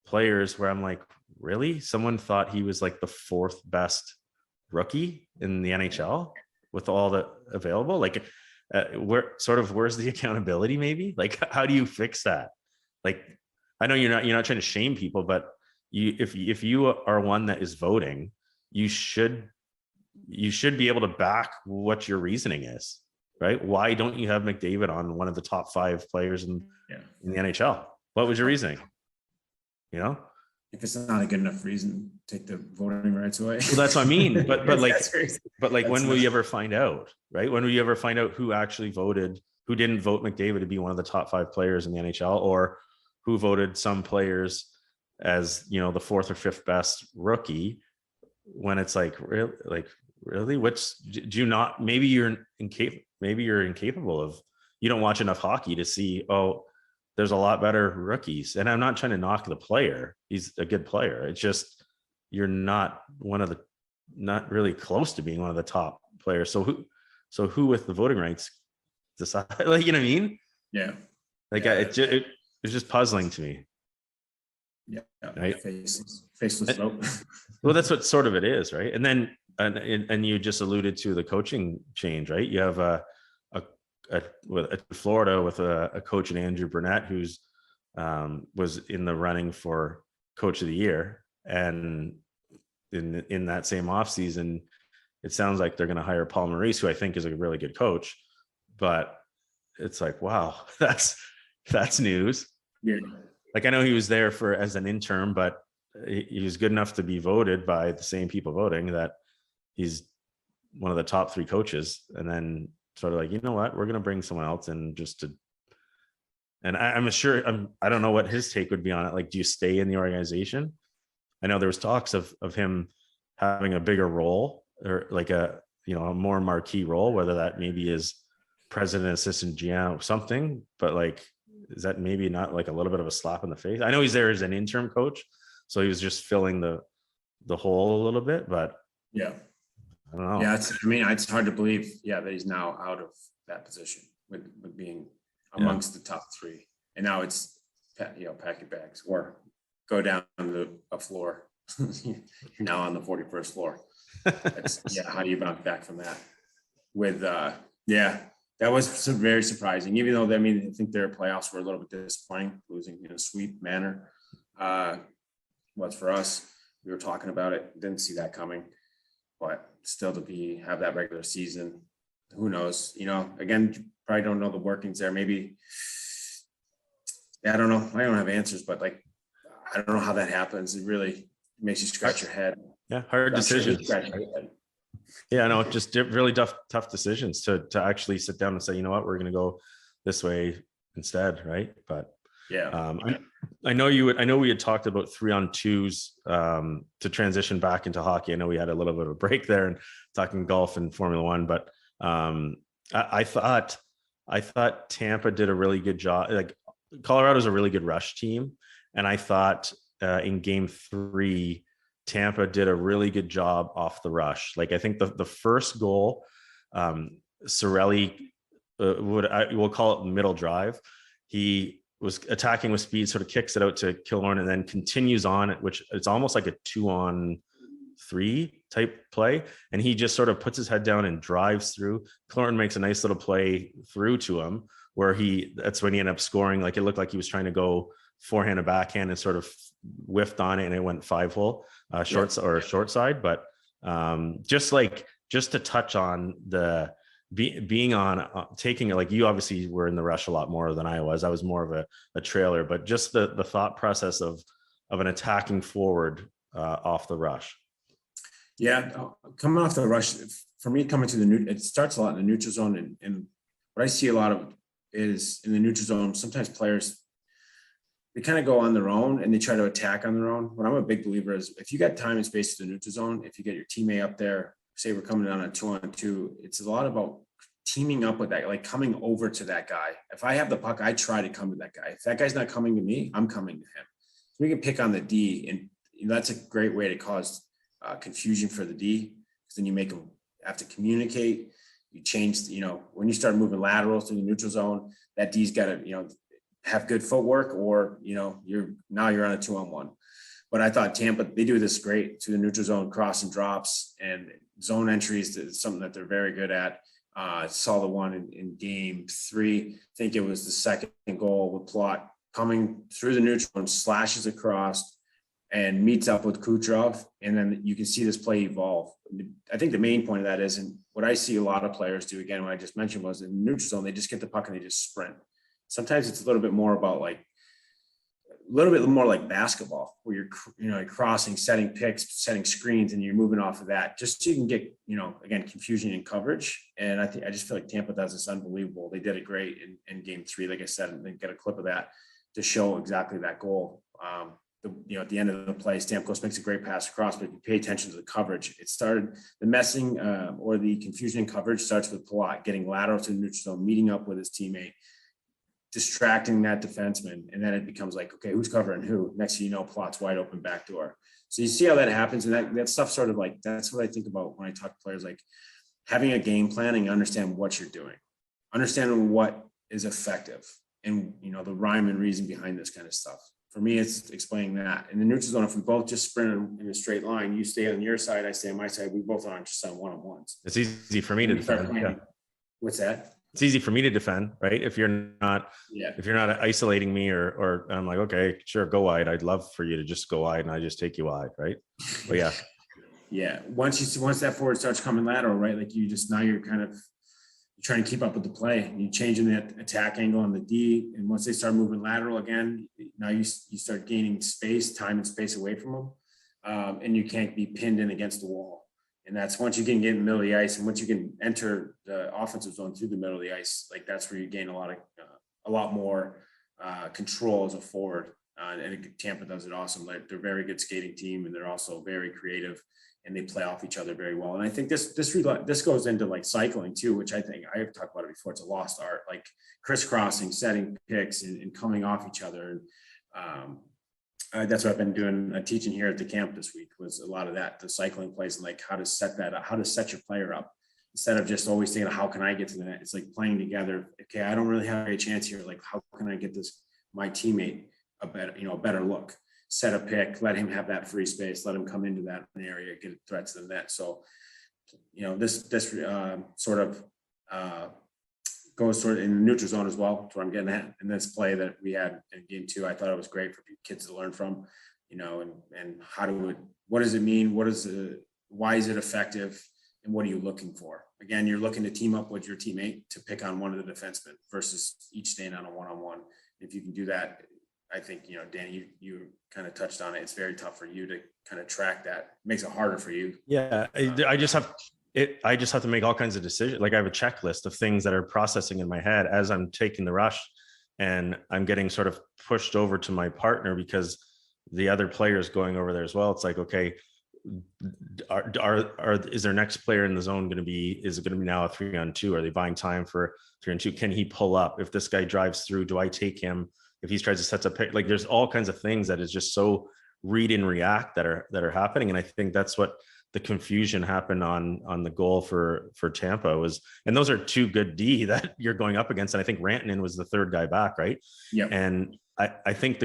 players where I'm like, really, someone thought he was like the 4th best rookie in the NHL with all the available, like where's the accountability? Maybe, like, how do you fix that? Like, I know you're not trying to shame people, but if you are one that is voting, you should be able to back what your reasoning is, right? Why don't you have McDavid on one of the top 5 players in the NHL? What was your reasoning? You know, if it's not a good enough reason, take the voting rights away. Well, that's what I mean. But when will you ever find out, right? When will you ever find out who actually voted, who didn't vote McDavid to be one of the top 5 players in the NHL, or who voted some players as, you know, the 4th or 5th best rookie? When it's like, really, which do you not? Maybe you're incapable of you don't watch enough hockey to see, oh, there's a lot better rookies. And I'm not trying to knock the player. He's a good player. It's just, you're not really close to being one of the top players. So who with the voting rights decide, like, you know what I mean? Yeah. Like, it's just puzzling to me. Yeah. Right. Faceless vote. Well, that's what sort of it is. Right. And then, and you just alluded to the coaching change, right? You have with Florida with a coach in Andrew Burnett, who's was in the running for coach of the year. And in that same offseason, it sounds like they're going to hire Paul Maurice, who I think is a really good coach. But it's like, wow, that's news. Yeah. Like, I know he was there as an interim, but he was good enough to be voted by the same people voting that he's one of the top 3 coaches. And then sort of like, you know what, we're going to bring someone else in and I'm sure, I don't know what his take would be on it. Like, do you stay in the organization? I know there was talks of him having a bigger role, or like a more marquee role, whether that maybe is president, assistant GM, something, but like, is that maybe not like a little bit of a slap in the face? I know he's there as an interim coach, so he was just filling the hole a little bit, but yeah, I don't know. Yeah, it's hard to believe, that he's now out of that position with being amongst the top 3, and now it's pack your bags or go down to a floor. You're now on the 41st floor. How do you bounce back from that? With that was very surprising. Even though I think their playoffs were a little bit disappointing, losing in a sweep manner. Was for us. We were talking about it, didn't see that coming, but still to have that regular season, who knows? Again, probably don't know the workings there. Maybe, I don't know. I don't have answers, but like, I don't know how that happens. It really makes you scratch your head. Yeah, hard decisions. Yeah, no, just really tough decisions to actually sit down and say, you know what, we're going to go this way instead, right? But I know we had talked about 3-on-2s to transition back into hockey. I know we had a little bit of a break there and talking golf and Formula One, but I thought Tampa did a really good job. Like, Colorado's a really good rush team, and I thought in Game 3, Tampa did a really good job off the rush. Like, I think the first goal, Cirelli we'll call it middle drive. He was attacking with speed, sort of kicks it out to Killorn, and then continues on it, which it's almost like a 2-on-3 type play. And he just sort of puts his head down and drives through. Killorn makes a nice little play through to him, where that's when he ended up scoring. Like, it looked like he was trying to go forehand and backhand and sort of whiffed on it, and it went 5-hole short side. But just to touch on the being on taking it, like, you obviously were in the rush a lot more than I was more of a trailer, but just the thought process of an attacking forward off the rush. Coming off the rush, for me, coming to it starts a lot in the neutral zone, and what I see a lot of is in the neutral zone, sometimes players, they kind of go on their own and they try to attack on their own. What I'm a big believer is, if you got time and space to the neutral zone, if you get your teammate up there, say we're coming down on 2-on-2, it's a lot about teaming up with that, like coming over to that guy. If I have the puck, I try to come to that guy. If that guy's not coming to me, I'm coming to him. So we can pick on the D, and that's a great way to cause confusion for the D, because then you make them have to communicate. You change, when you start moving lateral to the neutral zone, that D's got to, have good footwork, or, you're on a 2-on-1. But I thought Tampa, they do this great to the neutral zone, cross and drops, and zone entries is something that they're very good at. Saw the one in Game 3. I think it was the second goal with Plot coming through the neutral zone, slashes across and meets up with Kucherov. And then you can see this play evolve. I think the main point of that is, and what I see a lot of players do, again, what I just mentioned, was in the neutral zone, they just get the puck and they just sprint. Sometimes it's a little bit more about like basketball, where you're crossing, setting picks, setting screens, and you're moving off of that, just so you can get, again, confusion in coverage. And I just feel like Tampa does this unbelievable. They did it great in Game 3, like I said, and they get a clip of that to show exactly that goal. at the end of the play, Stamkos makes a great pass across, but if you pay attention to the coverage, the messing or the confusion in coverage starts with Palat getting lateral to the neutral zone, meeting up with his teammate, distracting that defenseman, and then it becomes like, okay, who's covering who? Next thing you know, Palat's wide open backdoor. So you see how that happens, and that stuff sort of like, that's what I think about when I talk to players, like having a game plan and understand what you're doing, understanding what is effective, and the rhyme and reason behind this kind of stuff. For me, it's explaining that. In the neutral zone, if we both just sprint in a straight line, you stay on your side, I stay on my side, we both aren't just on one-on-ones. It's easy for me to defend. Yeah. What's that? It's easy for me to defend, right? If you're not isolating me or I'm like, okay, sure, go wide. I'd love for you to just go wide and I just take you wide, right? But yeah. Yeah. Once that forward starts coming lateral, right? Like now you're kind of trying to keep up with the play. You're changing that attack angle on the D. And once they start moving lateral again, now you start gaining time and space away from them. And you can't be pinned in against the wall. And that's once you can get in the middle of the ice and once you can enter the offensive zone through the middle of the ice, like that's where you gain a lot more control as a forward. And Tampa does it awesome. Like they're a very good skating team and they're also very creative and they play off each other very well. And I think this goes into like cycling too, which I think I've talked about it before. It's a lost art, like crisscrossing, setting picks and coming off each other. And that's what I've been doing, teaching here at the camp this week was a lot of that, the cycling plays and like how to set that up, how to set your player up instead of just always thinking, how can I get to the net? It's like playing together. Okay, I don't really have a chance here. Like, how can I get my teammate a better look? Set a pick, let him have that free space, let him come into that area, get threats to the net. So, this sort of goes sort of in the neutral zone as well, to where I'm getting at. And this play that we had in game 2, I thought it was great for kids to learn from, and what does it mean? Why is it effective? And what are you looking for? Again, you're looking to team up with your teammate to pick on one of the defensemen versus each staying on a one-on-one. If you can do that, I think, Danny, you kind of touched on it. It's very tough for you to kind of track that. It makes it harder for you. Yeah. I just have to make all kinds of decisions. Like I have a checklist of things that are processing in my head as I'm taking the rush and I'm getting sort of pushed over to my partner because the other player is going over there as well. It's like, okay, is their next player in the zone is it going to be now a 3-on-2? Are they buying time for 3-on-2? Can he pull up? If this guy drives through, do I take him? If he tries to set a pick, like there's all kinds of things that is just so read and react that are happening. And I think that's what the confusion happened on the goal for Tampa was, and those are 2 good D that you're going up against. And I think Rantanen was the 3rd guy back, right? Yeah. And I think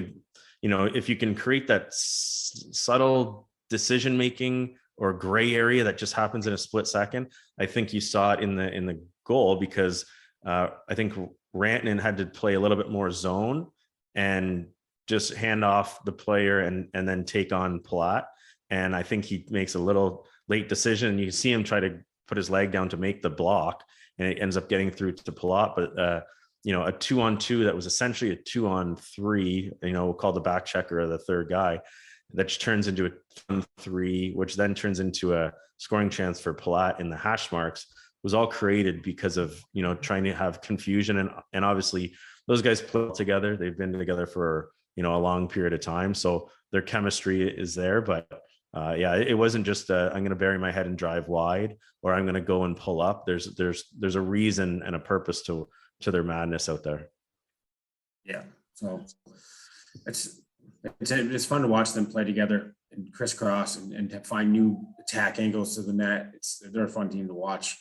if you can create that subtle decision-making or gray area that just happens in a split second, I think you saw it in the goal because I think Rantanen had to play a little bit more zone and just hand off the player and then take on Palat. And I think he makes a little late decision. And you see him try to put his leg down to make the block, and it ends up getting through to Palat. But a 2-on-2 that was essentially a 2-on-3, we'll call the back checker or the 3rd guy, that turns into a 3, which then turns into a scoring chance for Palat in the hash marks, was all created because of trying to have confusion. And obviously those guys play together. They've been together for a long period of time, so their chemistry is there. But it wasn't just I'm going to bury my head and drive wide, or I'm going to go and pull up. There's a reason and a purpose to their madness out there. Yeah, so it's fun to watch them play together and crisscross and to find new attack angles to the net. They're a fun team to watch.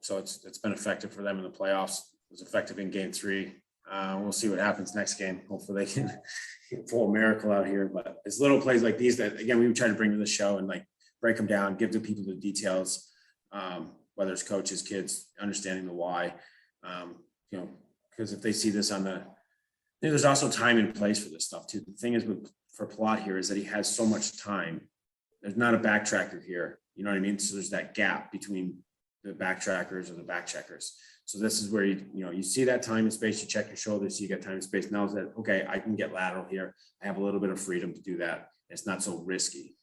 So it's been effective for them in the playoffs. It was effective in game 3. We'll see what happens next game. Hopefully they can pull a miracle out here. But it's little plays like these that, again, we try to bring to the show and like break them down, give the people the details, whether it's coaches, kids, understanding the why. Because if they see this there's also time and place for this stuff too. The thing is for Palat here is that he has so much time. There's not a backtracker here. You know what I mean? So there's that gap between the backtrackers or the back checkers. So this is where you see that time and space, you check your shoulders, so you get time and space. Now is that, okay, I can get lateral here. I have a little bit of freedom to do that. It's not so risky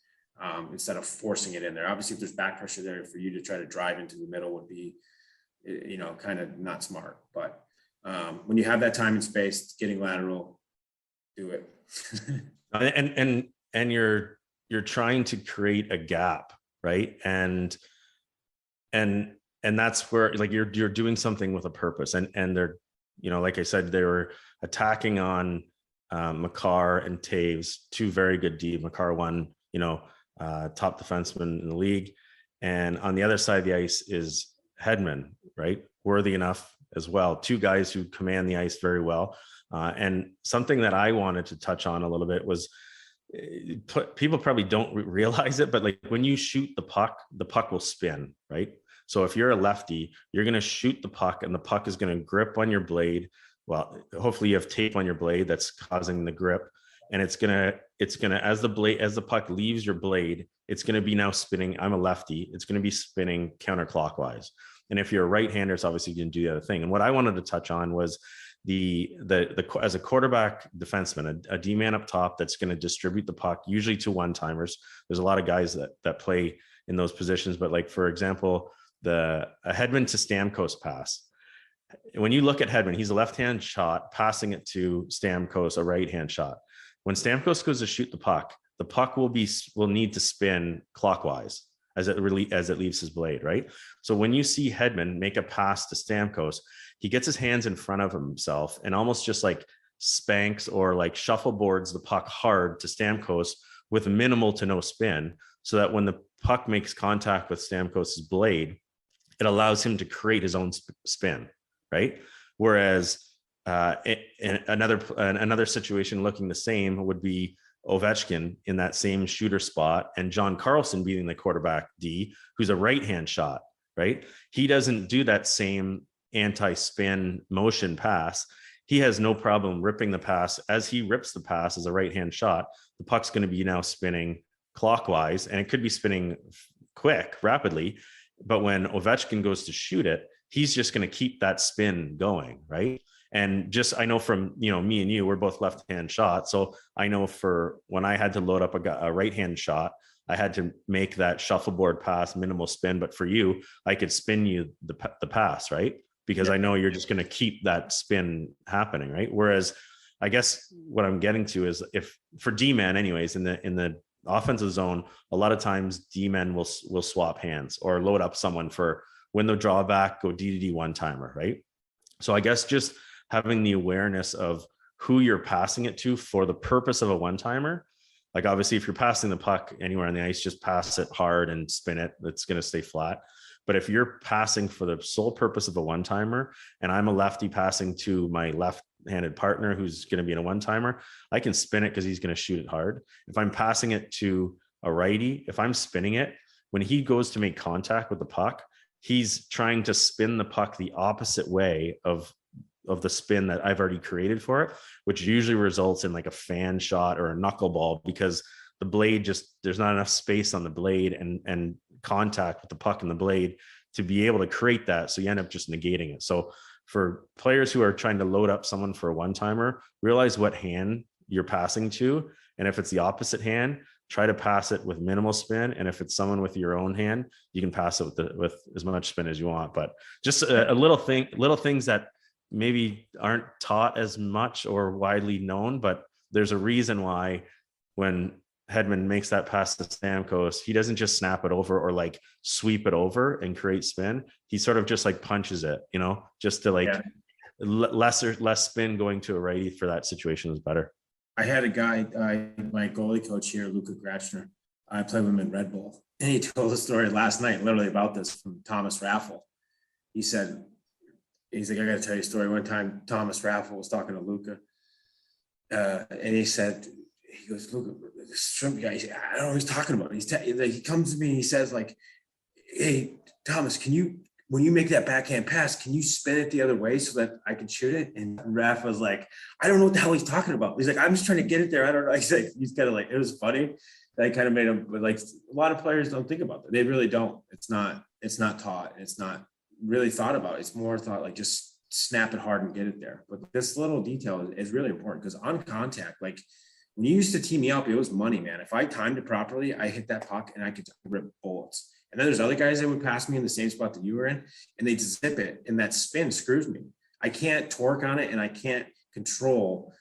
instead of forcing it in there. Obviously, if there's back pressure there for you to try to drive into the middle would be, kind of not smart. But when you have that time and space, getting lateral, do it. And you're trying to create a gap, right? And that's where, like, you're doing something with a purpose. And they're, like I said, they were attacking on Makar and Taves, two very good D. Makar won, top defenseman in the league. And on the other side of the ice is Hedman, right? Worthy enough as well. Two guys who command the ice very well. And something that I wanted to touch on a little bit was, people probably don't realize it, but like when you shoot the puck will spin, right? So if you're a lefty, you're going to shoot the puck and the puck is going to grip on your blade. Well, hopefully you have tape on your blade that's causing the grip. And it's gonna, as the puck leaves your blade, it's going to be now spinning. I'm a lefty. It's going to be spinning counterclockwise. And if you're a right-hander, it's obviously going to do the other thing. And what I wanted to touch on was the as a quarterback defenseman, a D-man up top that's going to distribute the puck, usually to one-timers. There's a lot of guys that play in those positions, but like, for example, a Hedman to Stamkos pass. When you look at Hedman, he's a left-hand shot passing it to Stamkos, a right-hand shot. When Stamkos goes to shoot the puck will need to spin clockwise as it leaves his blade, right? So when you see Hedman make a pass to Stamkos, he gets his hands in front of himself and almost just like spanks or like shuffleboards the puck hard to Stamkos with minimal to no spin, so that when the puck makes contact with Stamkos's blade, it allows him to create his own spin, right? Whereas another situation looking the same would be Ovechkin in that same shooter spot, and John Carlson being the quarterback D, who's a right-hand shot, right? He doesn't do that same anti-spin motion pass. He has no problem ripping the pass. As he rips the pass as a right-hand shot, the puck's going to be now spinning clockwise, and it could be spinning rapidly. But when Ovechkin goes to shoot it, he's just going to keep that spin going, right? And I know from, me and you, we're both left-hand shots. So I know for when I had to load up a right-hand shot, I had to make that shuffleboard pass, minimal spin. But for you, I could spin you the pass, right? Because I know you're just going to keep that spin happening, right? Whereas I guess what I'm getting to is, if for D-man anyways, in the offensive zone, a lot of times D-men will swap hands or load up someone for when they'll draw back, go D one-timer, right? So I guess just having the awareness of who you're passing it to for the purpose of a one-timer. Like, obviously, if you're passing the puck anywhere on the ice, just pass it hard and spin it. It's going to stay flat. But if you're passing for the sole purpose of a one-timer, and I'm a lefty passing to my left-handed partner who's going to be in a one-timer, I can spin it because he's going to shoot it hard. If I'm passing it to a righty, if I'm spinning it, when he goes to make contact with the puck, he's trying to spin the puck the opposite way of the spin that I've already created for it, which usually results in like a fan shot or a knuckleball, because the blade there's not enough space on the blade and contact with the puck and the blade to be able to create that. So you end up just negating it. So for players who are trying to load up someone for a one-timer, realize what hand you're passing to. And if it's the opposite hand, try to pass it with minimal spin. And if it's someone with your own hand, you can pass it with as much spin as you want. But just a little things that maybe aren't taught as much or widely known, but there's a reason why when Hedman makes that pass to Stamkos, he doesn't just snap it over or like sweep it over and create spin. He sort of just like punches it, just to less spin going to a righty for that situation is better. I had a guy, my goalie coach here, Luca Gratchner. I played with him in Red Bull, and he told a story last night, literally about this, from Thomas Raffel. He's like, I got to tell you a story. One time, Thomas Raffel was talking to Luca, and he goes, Luca, this shrimp guy, I don't know what he's talking about. He comes to me and he says, like, hey, Thomas, when you make that backhand pass, can you spin it the other way so that I can shoot it? And Raph was like, I don't know what the hell he's talking about. He's like, I'm just trying to get it there. I don't know. He's kind of like, it was funny. That kind of made him, but like, a lot of players don't think about that. They really don't. It's not taught. It's not really thought about. It's more thought like just snap it hard and get it there. But this little detail is really important, because on contact, like when you used to tee me up, it was money, man. If I timed it properly, I hit that puck and I could rip bullets. And then there's other guys that would pass me in the same spot that you were in, and they'd zip it, and that spin screws me. I can't torque on it, and I can't control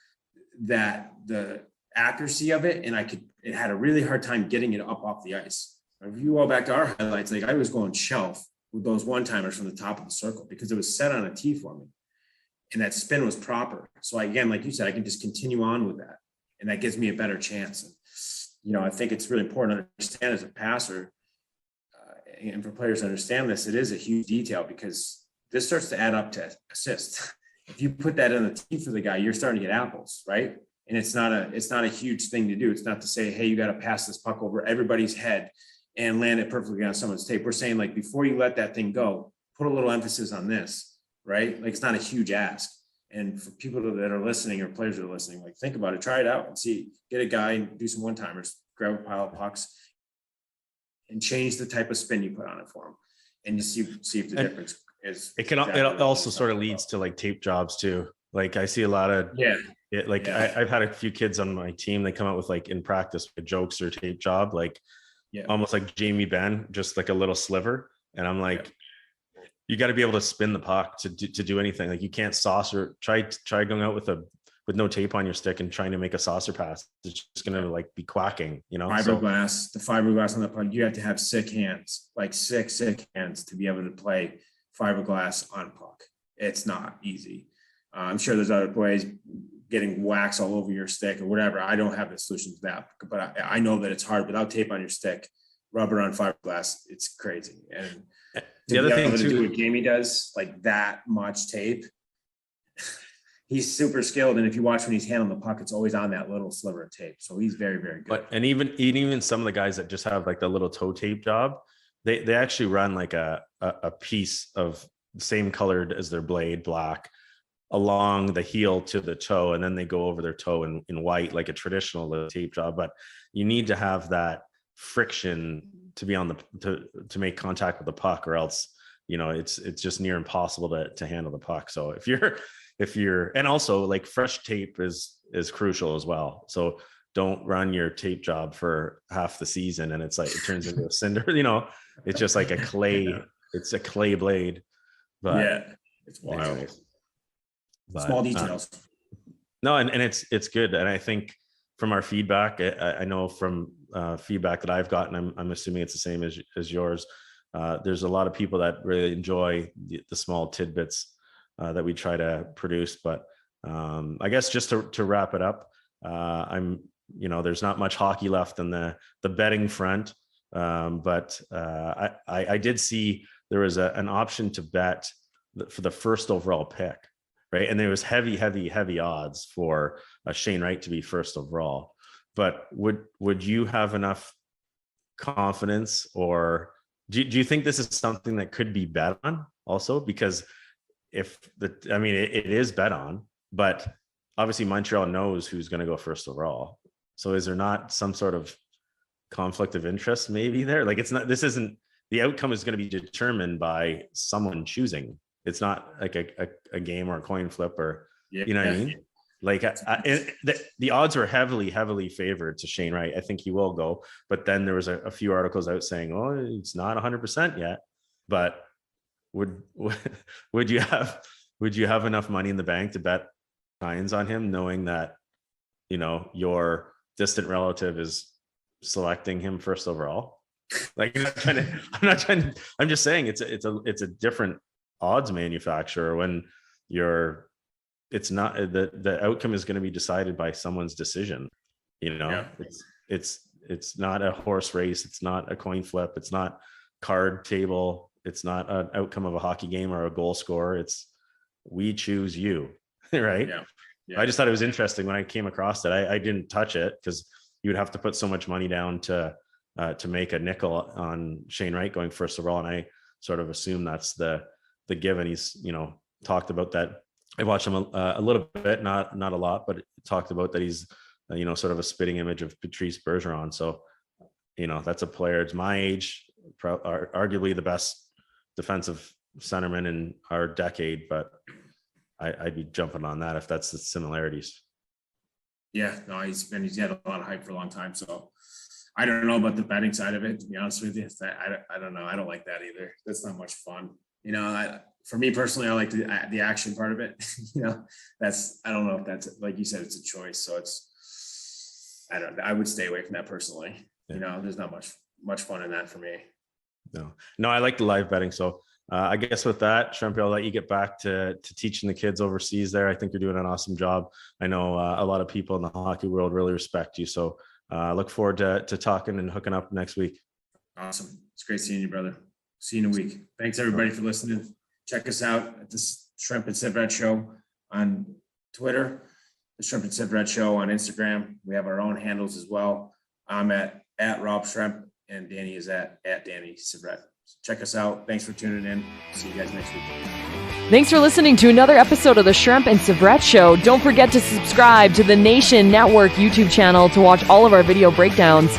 that, the accuracy of it, and it had a really hard time getting it up off the ice. If you go back to our highlights, like I was going shelf with those one-timers from the top of the circle because it was set on a tee for me. And that spin was proper. So again, like you said, I can just continue on with that. And that gives me a better chance. And, you know, I think it's really important to understand as a passer, and for players to understand this, it is a huge detail because this starts to add up to assists. If you put that in the tee for the guy, you're starting to get apples, right? And it's not a huge thing to do. It's not to say, hey, you got to pass this puck over everybody's head and land it perfectly on someone's tape. We're saying, like, before you let that thing go, put a little emphasis on this, right? Like, it's not a huge ask. And for people that are listening or players that are listening, like, think about it, try it out and see, get a guy and do some one-timers, grab a pile of pucks and change the type of spin you put on it for them. And you see if the difference is. It also sort of leads to like tape jobs too. Like I see a lot of, I've had a few kids on my team, they come out with like in practice a jokester tape job, like almost like Jamie Benn, just like a little sliver. And I'm like, you got to be able to spin the puck to do anything. Like you can't saucer, try going out with no tape on your stick and trying to make a saucer pass. It's just going to like be quacking, you know? The fiberglass on the puck, you have to have sick hands, like sick hands to be able to play fiberglass on puck. It's not easy. I'm sure there's other ways, getting wax all over your stick or whatever. I don't have the solution to that, but I know that it's hard without tape on your stick, rubber on fiberglass. It's crazy. And the other thing too, do what Jamie does, like that much tape, he's super skilled. And if you watch when he's handling the puck, it's always on that little sliver of tape. So he's very, very good. But, and even some of the guys that just have like the little toe tape job, they actually run like a piece of the same colored as their blade, black, along the heel to the toe, and then they go over their toe in white, like a traditional tape job. But you need to have that friction to be on to make contact with the puck, or else, you know, it's just near impossible to handle the puck. So if you're and also like fresh tape is crucial as well. So don't run your tape job for half the season and it's like it turns into a cinder, you know, it's just like a clay, it's a clay blade. But it's wild. Anyways. But, small details. No, and it's good. And I think from our feedback, I know from feedback that I've gotten, I'm assuming it's the same as yours. There's a lot of people that really enjoy the small tidbits that we try to produce. But I guess just to wrap it up, there's not much hockey left in the betting front. But I did see there was an option to bet for the first overall pick. Right. And there was heavy odds for Shane Wright to be first overall. But would you have enough confidence, or do you think this is something that could be bet on also? Because it is bet on, but obviously Montreal knows who's going to go first overall. So is there not some sort of conflict of interest maybe there? Like the outcome is going to be determined by someone choosing. It's not like a game or a coin flip or, you know what I mean? Like the odds were heavily favored to Shane Wright. I think he will go, but then there was a few articles out saying, oh, it's not 100% yet. But would you have enough money in the bank to bet Hines on him, knowing that, you know, your distant relative is selecting him first overall? Like, I'm just saying it's a different odds manufacturer when it's not the outcome is going to be decided by someone's decision, you know. It's not a horse race, it's not a coin flip, it's not card table, it's not an outcome of a hockey game or a goal scorer. It's we choose you. Right. I just thought it was interesting when I came across it. I didn't touch it because you would have to put so much money down to make a nickel on Shane Wright going first overall, and I sort of assume that's the given. He's, you know, talked about that. I watched him a little bit, not a lot, but talked about that he's, you know, sort of a spitting image of Patrice Bergeron. So, you know, that's a player. It's my age, arguably the best defensive centerman in our decade, but I'd be jumping on that if that's the similarities. Yeah, no, he's had a lot of hype for a long time. So I don't know about the betting side of it, to be honest with you. I don't know. I don't like that either. That's not much fun. You know, for me personally, I like the action part of it. You know, I don't know if that's, like you said, it's a choice. So I would stay away from that personally. You know, there's not much fun in that for me. No, I like the live betting. So I guess with that, Schrempy, I'll let you get back to teaching the kids overseas there. I think you're doing an awesome job. I know a lot of people in the hockey world really respect you. So look forward to talking and hooking up next week. Awesome. It's great seeing you, brother. See you in a week. Thanks everybody for listening. Check us out at the Schremp and Syvret Show on Twitter, the Schremp and Syvret Show on Instagram. We have our own handles as well. I'm at Rob Schremp and Danny is at Danny Syvret. Check us out. Thanks for tuning in. See you guys next week. Thanks for listening to another episode of the Schremp and Syvret Show. Don't forget to subscribe to the Nation Network YouTube channel to watch all of our video breakdowns.